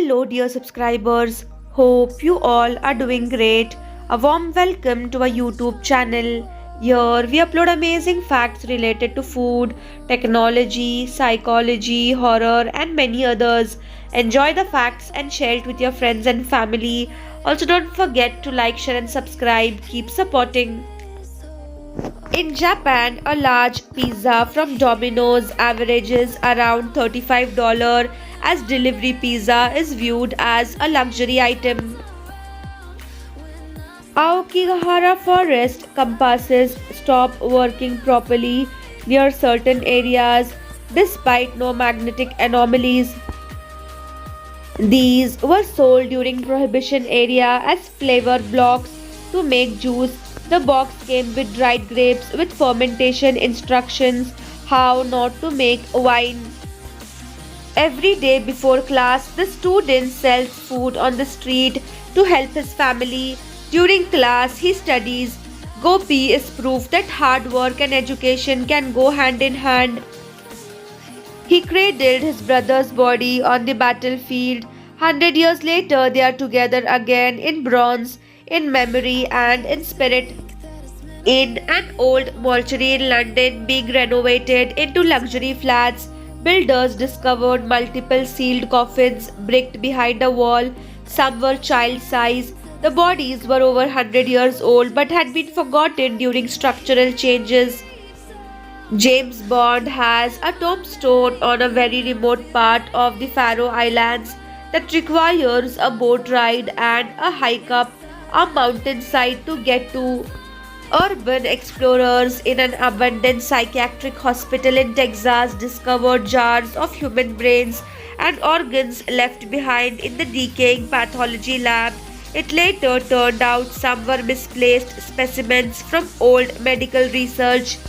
Hello, dear subscribers. Hope you all are doing great. A warm welcome to our YouTube channel. Here we upload amazing facts related to food, technology, psychology, horror, and many others. Enjoy the facts and share it with your friends and family. Also, don't forget to like, share, and subscribe. Keep supporting. In Japan, a large pizza from Domino's averages around $35 as delivery pizza is viewed as a luxury item. Aokigahara forest compasses stop working properly near certain areas despite no magnetic anomalies. These were sold during Prohibition era as flavor blocks to make juice. The box came with dried grapes with fermentation instructions how not to make wine. Every day before class, the student sells food on the street to help his family. During class, he studies. Gopi is proof that hard work and education can go hand in hand. He cradled his brother's body on the battlefield. 100 years later, they are together again in bronze, in memory, and in spirit. In an old mortuary in London being renovated into luxury flats, builders discovered multiple sealed coffins bricked behind a wall. Some were child size. The bodies were over 100 years old but had been forgotten during structural changes. James Bond has a tombstone on a very remote part of the Faroe Islands that requires a boat ride and a hike up a mountainside to get to. Urban explorers in an abandoned psychiatric hospital in Texas discovered jars of human brains and organs left behind in the decaying pathology lab. It later turned out some were misplaced specimens from old medical research.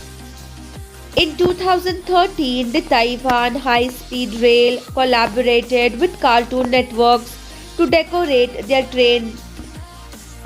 In 2013, the Taiwan High Speed Rail collaborated with Cartoon Networks to decorate their train.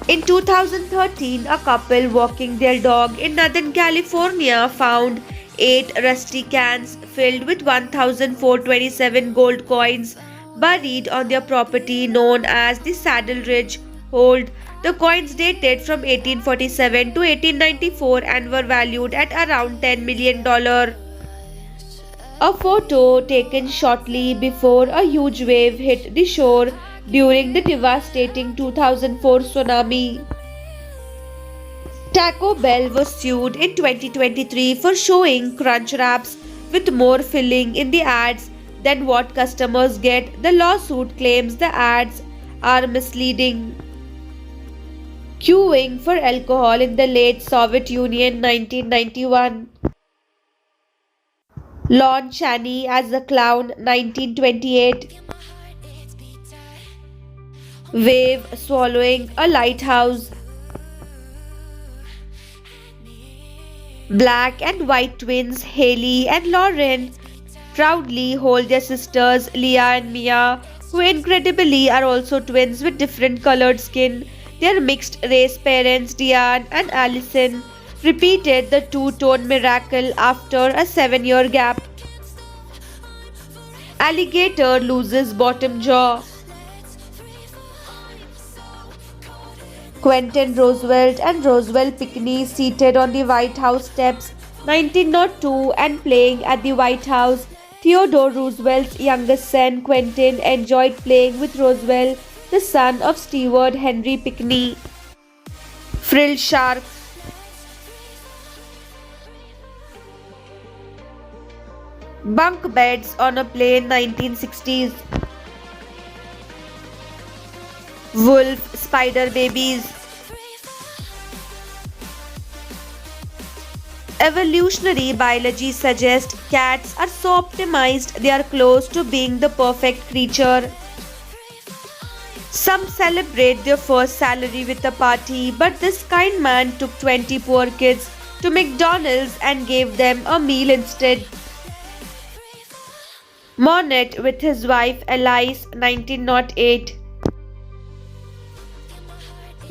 In 2013, a couple walking their dog in Northern California found 8 rusty cans filled with 1,427 gold coins buried on their property known as the Saddle Ridge Hold. The coins dated from 1847 to 1894 and were valued at around $10 million. A photo taken shortly before a huge wave hit the shore during the devastating 2004 tsunami. Taco Bell was sued in 2023 for showing crunch wraps with more filling in the ads than what customers get. The lawsuit claims the ads are misleading. Queuing for alcohol in the late Soviet Union 1991. Lon Chaney as the clown 1928. Wave swallowing a lighthouse. Black and white twins Haley and Lauren proudly hold their sisters Leah and Mia, who incredibly are also twins with different colored skin. Their mixed race parents Diane and Allison repeated the two-tone miracle after a 7-year gap. Alligator loses bottom jaw. Quentin Roosevelt and Roswell Pinckney seated on the White House steps 1902 and playing at the White House. Theodore Roosevelt's youngest son Quentin enjoyed playing with Roswell, the son of Steward Henry Pinckney. Frilled shark. Bunk beds on a plane 1960s. Wolf spider babies. Evolutionary biology suggests cats are so optimized they are close to being the perfect creature. Some celebrate their first salary with a party, but this kind man took 20 poor kids to McDonald's and gave them a meal instead. Monet with his wife Alice 1908.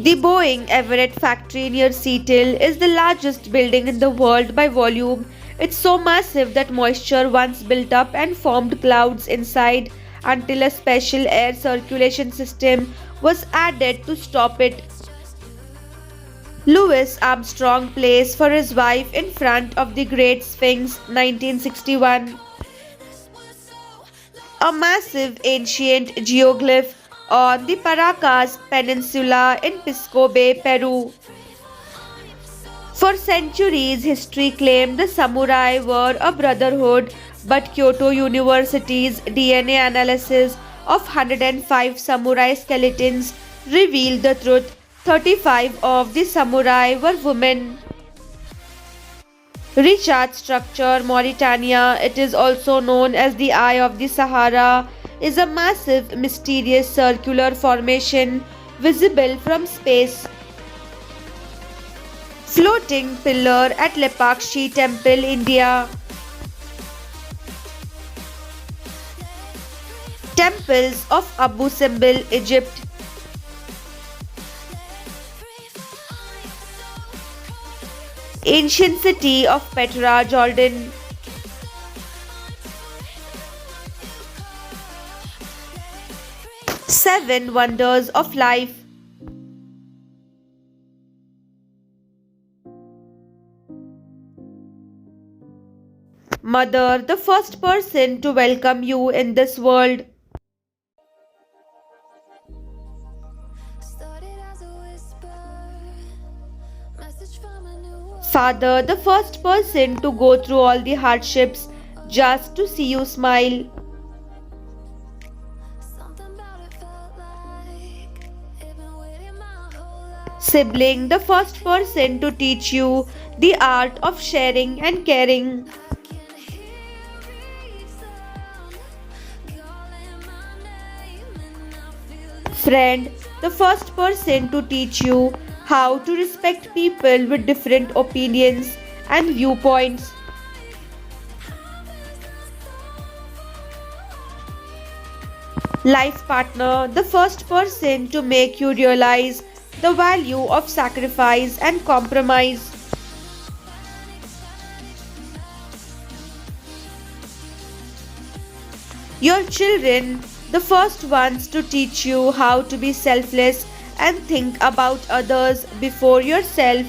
The Boeing Everett factory near Seattle is the largest building in the world by volume. It's so massive that moisture once built up and formed clouds inside. until a special air circulation system was added to stop it. Louis Armstrong plays for his wife in front of the Great Sphinx 1961, a massive ancient geoglyph on the Paracas Peninsula in Pisco Bay, Peru. For centuries, history claimed the samurai were a brotherhood, but Kyoto University's DNA analysis of 105 samurai skeletons revealed the truth. 35 of the samurai were women. Richat structure, Mauritania, it is also known as the Eye of the Sahara, is a massive, mysterious circular formation visible from space. Floating pillar at Lepakshi Temple, India. Temples of Abu Simbel, Egypt. Ancient city of Petra, Jordan. Seven wonders of life. Mother, the first person to welcome you in this world. Father, the first person to go through all the hardships just to see you smile. Sibling, the first person to teach you the art of sharing and caring. Friend, the first person to teach you how to respect people with different opinions and viewpoints. Life partner, the first person to make you realize the value of sacrifice and compromise. Your children, the first ones to teach you how to be selfless and think about others before yourself.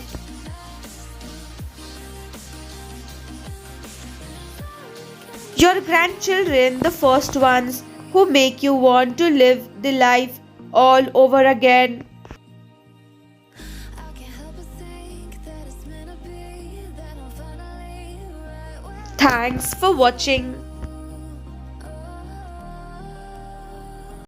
Your grandchildren, the first ones who make you want to live the life all over again. Thanks for watching.